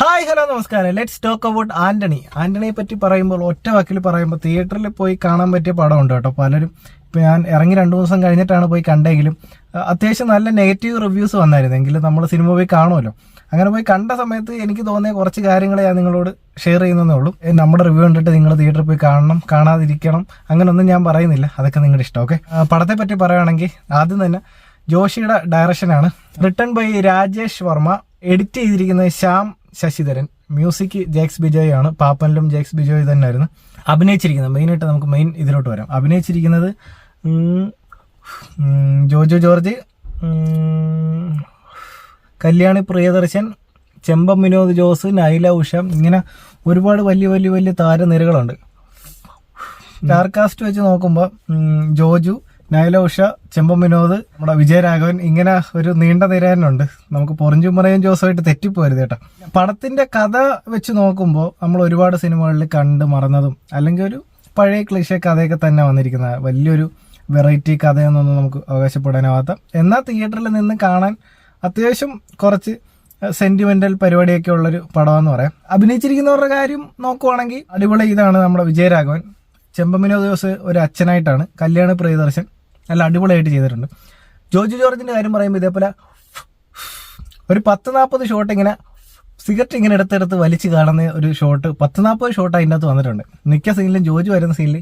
Hi hello നമസ്കാരം. Let's talk about ആന്റണിയെ പറ്റി പറയുമ്പോൾ ഒറ്റ വാക്കിൽ പറയുമ്പോൾ തിയേറ്ററിൽ പോയി കാണാൻ പറ്റിയ പടമുണ്ട് കേട്ടോ. പലരും ഇപ്പം ഞാൻ ഇറങ്ങി 2 ദിവസം കഴിഞ്ഞിട്ടാണ് പോയി കണ്ടെങ്കിലും അത്യാവശ്യം നല്ല നെഗറ്റീവ് റിവ്യൂസ് വന്നായിരുന്നെങ്കിലും നമ്മൾ സിനിമ പോയി കാണുമല്ലോ. അങ്ങനെ പോയി കണ്ട സമയത്ത് എനിക്ക് തോന്നിയ കുറച്ച് കാര്യങ്ങളെ ഞാൻ നിങ്ങളോട് ഷെയർ ചെയ്യുന്നതേ ഉള്ളൂ. നമ്മുടെ റിവ്യൂ കണ്ടിട്ട് നിങ്ങൾ തിയേറ്ററിൽ പോയി കാണണം, കാണാതിരിക്കണം അങ്ങനൊന്നും ഞാൻ പറയുന്നില്ല. അതൊക്കെ നിങ്ങളുടെ ഇഷ്ടം. ഓക്കെ, പടത്തെ പറ്റി പറയുകയാണെങ്കിൽ ആദ്യം തന്നെ ജോഷിയുടെ ഡയറക്ഷനാണ്. Written by Rajesh Varma, edit ചെയ്തിരിക്കുന്നത് ശ്യാം ശശിധരൻ, മ്യൂസിക് ജേക്സ് ബിജോയ് ആണ്. പാപ്പനിലും ജേക്സ് ബിജോയ് തന്നെയായിരുന്നു അഭിനയിച്ചിരിക്കുന്നത്. മെയിനായിട്ട് നമുക്ക് ഇതിലോട്ട് വരാം. അഭിനയിച്ചിരിക്കുന്നത് ജോജു ജോർജ്, കല്യാണി പ്രിയദർശൻ, ചെമ്പം വിനോദ് ജോസ്, നൈല ഉഷ, ഇങ്ങനെ ഒരുപാട് വലിയ താരനിരകളുണ്ട്. സ്റ്റാർ കാസ്റ്റ് വെച്ച് നോക്കുമ്പോൾ ജോജു, നൈല ഉഷ, ചെമ്പം വിനോദ്, നമ്മുടെ വിജയരാഘവൻ, ഇങ്ങനെ ഒരു നീണ്ട നിരയുണ്ട്. നമുക്ക് പൊറഞ്ചുമറയും ജോസുമായിട്ട് തെറ്റിപ്പോരുത് കേട്ടോ. പടത്തിന്റെ കഥ വെച്ച് നോക്കുമ്പോൾ നമ്മൾ ഒരുപാട് സിനിമകളിൽ കണ്ട് മറന്നതും അല്ലെങ്കിൽ ഒരു പഴയ ക്ലിഷേ കഥയൊക്കെ തന്നെ വന്നിരിക്കുന്ന വലിയൊരു വെറൈറ്റി കഥയൊന്നും നമുക്ക് അവകാശപ്പെടാനാവാത്ത, എന്നാൽ തിയേറ്ററിൽ നിന്ന് കാണാൻ അത്യാവശ്യം കുറച്ച് സെന്റിമെന്റൽ പരിപാടിയൊക്കെ ഉള്ളൊരു പടമെന്ന് പറയാം. അഭിനയിച്ചിരിക്കുന്നവരുടെ കാര്യം നോക്കുവാണെങ്കിൽ അടിപൊളി. ഇതാണ് നമ്മുടെ വിജയരാഘവൻ. ചെമ്പം വിനോദ് ജോസ് ഒരു അച്ഛനായിട്ടാണ്. കല്യാണി പ്രിയദർശൻ നല്ല അടിപൊളിയായിട്ട് ചെയ്തിട്ടുണ്ട്. ജോജു ജോർജിന്റെ കാര്യം പറയുമ്പോൾ ഇതേപോലെ ഒരു 10-40 ഷോട്ട് ഇങ്ങനെ സിഗരറ്റ് ഇങ്ങനെ എടുത്തെടുത്ത് വലിച്ച് കാണുന്ന ഒരു ഷോട്ട്, 10-40 ഷോട്ട് അതിൻ്റെ അകത്ത് വന്നിട്ടുണ്ട്. മിക്ക സീനിലും ജോജു വരുന്ന സീനിൽ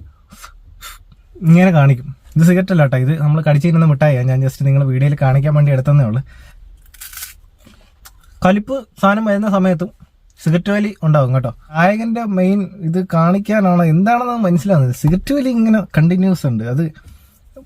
ഇങ്ങനെ കാണിക്കും. ഇത് സിഗരറ്റ് അല്ല കേട്ടോ, ഇത് നമ്മൾ കടിച്ചിരുന്ന മിഠായിയാണ്. ഞാൻ ജസ്റ്റ് നിങ്ങൾ വീഡിയോയിൽ കാണിക്കാൻ വേണ്ടി എടുത്തതേ ഉള്ളൂ. കലിപ്പ് സാധനം വരുന്ന സമയത്തും സിഗരറ്റ് വലി ഉണ്ടാകും കേട്ടോ. നായകന്റെ മെയിൻ ഇത് കാണിക്കാനാണ് എന്താണെന്ന് മനസ്സിലാവുന്നത്. സിഗരറ്റ് വലി ഇങ്ങനെ കണ്ടിന്യൂസ് ഉണ്ട്. അത്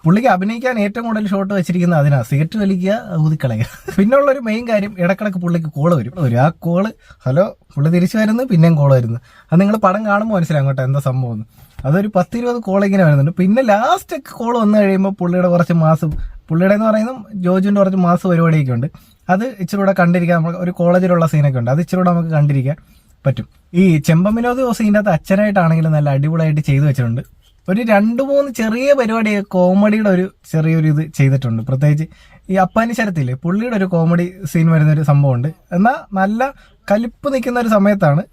പുള്ളിക്ക് അഭിനയിക്കാൻ ഏറ്റവും കൂടുതൽ ഷോട്ട് വെച്ചിരിക്കുന്നത് അതിനാ, സിഗരറ്റ് വലിക്കുക, ഊതിക്കളയുക. പിന്നെ ഉള്ളൊരു മെയിൻ കാര്യം, ഇടക്കിടക്ക് പുള്ളിക്ക് കോള് വരും. ആ കോള് ഹലോ പുള്ളി തിരിച്ചു വരുന്നു, പിന്നെയും കോള് വരുന്നു. അത് നിങ്ങൾ പടം കാണുമ്പോൾ മനസ്സിലാകും കേട്ടോ എന്താ സംഭവം. അതൊരു 10-20 കോൾ ഇങ്ങനെ വരുന്നുണ്ട്. പിന്നെ ലാസ്റ്റ് കോള് വന്നു കഴിയുമ്പോൾ പുള്ളിയുടെ കുറച്ച് മാസം, പുള്ളിയുടെ എന്ന് പറയുന്നത് ജോജുവിന്റെ കുറച്ച് മാസ പരിപാടിയൊക്കെ ഉണ്ട്. അത് ഇച്ചിരി കൂടെ കണ്ടിരിക്കാൻ, നമുക്ക് ഒരു കോളേജിലുള്ള സീനൊക്കെ ഉണ്ട്, അത് ഇച്ചിരി കൂടെ നമുക്ക് കണ്ടിരിക്കാൻ പറ്റും. ഈ ചെമ്പം വിനോദ് ജോസ് ഇതിൻ്റെ അകത്ത് അച്ഛനായിട്ടാണെങ്കിലും നല്ല അടിപൊളിയായിട്ട് ചെയ്തു വെച്ചിട്ടുണ്ട്. ഒരു 2-3 ചെറിയ പരിപാടി കോമഡിയുടെ ഒരു ചെറിയൊരു ഇത് ചെയ്തിട്ടുണ്ട്. പ്രത്യേകിച്ച് ഈ അപ്പാനി ശരത്തില്ലേ, പുള്ളിയുടെ ഒരു കോമഡി സീൻ വരുന്നൊരു സംഭവമുണ്ട്. എന്നാൽ നല്ല കലിപ്പ് നിൽക്കുന്ന ഒരു സമയത്താണ്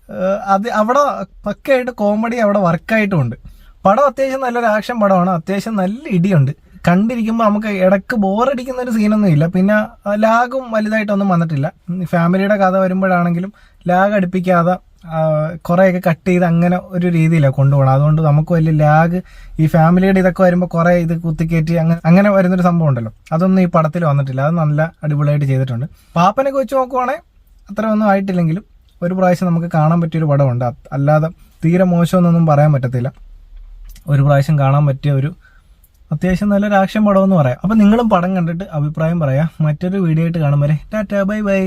അത്. അവിടെ പക്കയായിട്ട് കോമഡി അവിടെ വർക്കായിട്ടുമുണ്ട്. പടം അത്യാവശ്യം നല്ലൊരു ആക്ഷൻ പടമാണ്. അത്യാവശ്യം നല്ല ഇടിയുണ്ട്. കണ്ടിരിക്കുമ്പോൾ നമുക്ക് ഇടക്ക് ബോറടിക്കുന്ന ഒരു സീനൊന്നും ഇല്ല. പിന്നെ ലാഗും വലുതായിട്ടൊന്നും വന്നിട്ടില്ല. ഫാമിലിയുടെ കഥ വരുമ്പോഴാണെങ്കിലും ലാഗ് അടുപ്പിക്കാതെ കുറേയൊക്കെ കട്ട് ചെയ്ത് അങ്ങനെ ഒരു രീതിയിലാണ് കൊണ്ടുപോകണം. അതുകൊണ്ട് നമുക്ക് വലിയ ലാഗ്, ഈ ഫാമിലിയുടെ ഇതൊക്കെ വരുമ്പോൾ കുറേ ഇത് കുത്തിക്കയറ്റി അങ്ങനെ വരുന്നൊരു സംഭവം ഉണ്ടല്ലോ, അതൊന്നും ഈ പടത്തിൽ വന്നിട്ടില്ല. അത് നല്ല അടിപൊളിയായിട്ട് ചെയ്തിട്ടുണ്ട്. പാപ്പനൊക്കെ വെച്ച് നോക്കുവാണെങ്കിൽ അത്ര ഒന്നും ആയിട്ടില്ലെങ്കിലും ഒരു പ്രാവശ്യം നമുക്ക് കാണാൻ പറ്റിയൊരു പടമുണ്ട്. അല്ലാതെ തീരെ മോശമെന്നൊന്നും പറയാൻ പറ്റത്തില്ല. ഒരു പ്രാവശ്യം കാണാൻ പറ്റിയ ഒരു അത്യാവശ്യം നല്ലൊരു ആക്ഷൻ പടമെന്ന് പറയാം. അപ്പം നിങ്ങളും പടം കണ്ടിട്ട് അഭിപ്രായം പറയാം. മറ്റൊരു വീഡിയോ ആയിട്ട് കാണുമ്പോൾ ടാറ്റാ ബൈ ബൈ.